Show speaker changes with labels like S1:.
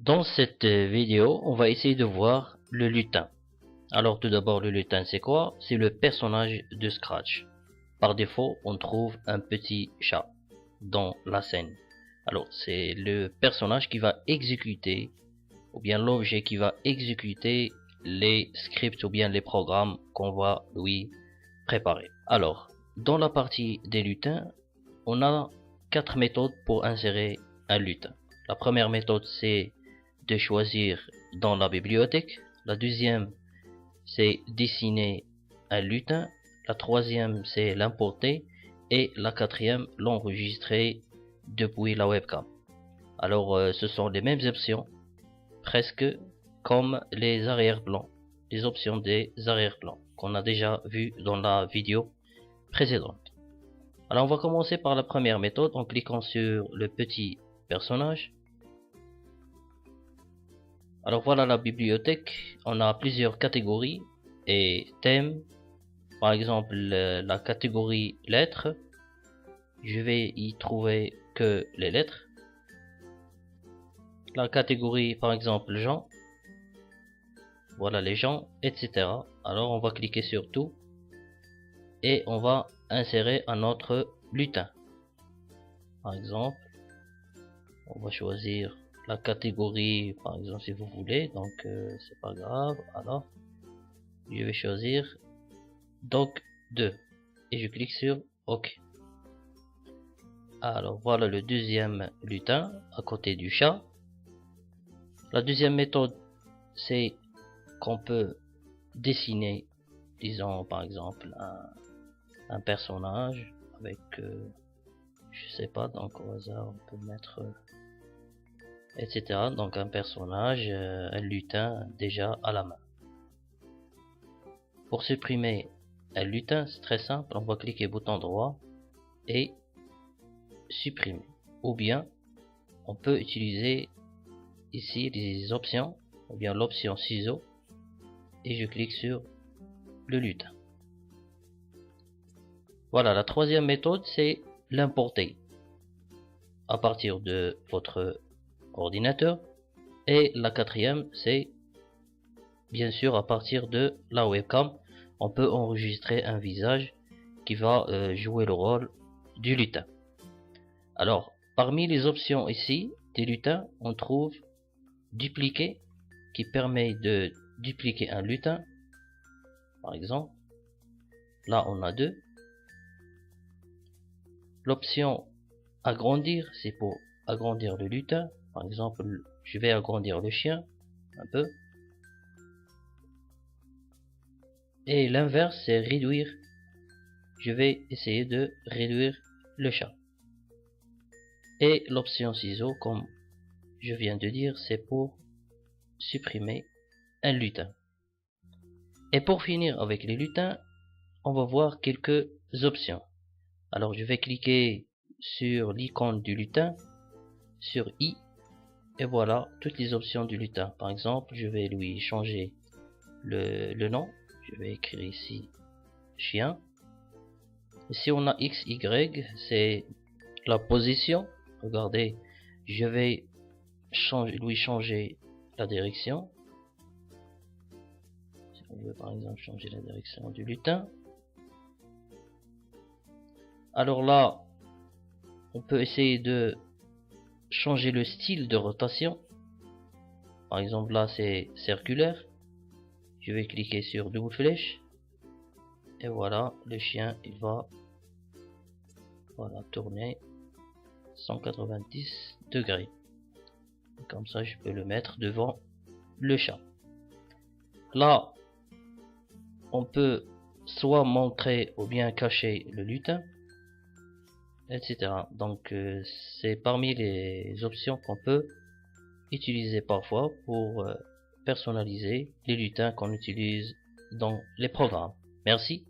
S1: Dans cette vidéo, on va essayer de voir le lutin. Alors tout d'abord, le lutin c'est quoi? C'est le personnage de Scratch. Par défaut, on trouve un petit chat dans la scène. Alors c'est le personnage qui va exécuter, ou bien l'objet qui va exécuter les scripts ou bien les programmes qu'on va lui préparer. Alors, dans la partie des lutins, on a 4 méthodes pour insérer un lutin. La première méthode c'est de choisir dans la bibliothèque. La deuxième c'est dessiner un lutin. La troisième c'est l'importer. Et la quatrième l'enregistrer depuis la webcam. Alors ce sont les mêmes options, presque comme les arrière-plans, les options des arrière-plans qu'on a déjà vu dans la vidéo précédente. Alors on va commencer par la première méthode en cliquant sur le petit personnage. Alors voilà la bibliothèque, on a plusieurs catégories et thèmes. Par exemple la catégorie lettres, je vais y trouver que les lettres. La catégorie par exemple gens, voilà les gens, etc. Alors on va cliquer sur tout et on va insérer un autre lutin. Par exemple, on va choisir la catégorie, par exemple si vous voulez, donc c'est pas grave. Alors je vais choisir donc 2 et je clique sur OK. Alors voilà le deuxième lutin à côté du chat. La deuxième méthode c'est qu'on peut dessiner, disons par exemple un personnage avec je sais pas, donc au hasard on peut mettre etc. Donc un personnage, un lutin déjà à la main. Pour supprimer un lutin, c'est très simple, on va cliquer bouton droit et supprimer. Ou bien on peut utiliser ici les options, ou bien l'option ciseaux, et je clique sur le lutin. Voilà, la troisième méthode c'est l'importer à partir de votre ordinateur. Et la quatrième c'est bien sûr à partir de la webcam. On peut enregistrer un visage qui va jouer le rôle du lutin. Alors parmi les options ici des lutins, on trouve dupliquer qui permet de dupliquer un lutin. Par exemple là on a 2. L'option agrandir c'est pour agrandir le lutin. Par exemple je vais agrandir le chien un peu. Et l'inverse c'est réduire. Je vais essayer de réduire le chat. Et l'option ciseaux, comme je viens de dire, c'est pour supprimer un lutin. Et pour finir avec les lutins, on va voir quelques options. Alors je vais cliquer sur l'icône du lutin, sur I, et voilà toutes les options du lutin. Par exemple, je vais lui changer le nom. Je vais écrire ici chien. Ici on a X, Y, c'est la position. Regardez, je vais lui changer la direction. Si on veut par exemple changer la direction du lutin. Alors là, on peut essayer de changer le style de rotation. Par exemple là c'est circulaire. Je vais cliquer sur double flèche. Et voilà, le chien il va tourner 190 degrés. Comme ça je peux le mettre devant le chat. Là on peut soit montrer ou bien cacher le lutin, etc. Donc c'est parmi les options qu'on peut utiliser parfois pour personnaliser les lutins qu'on utilise dans les programmes. Merci.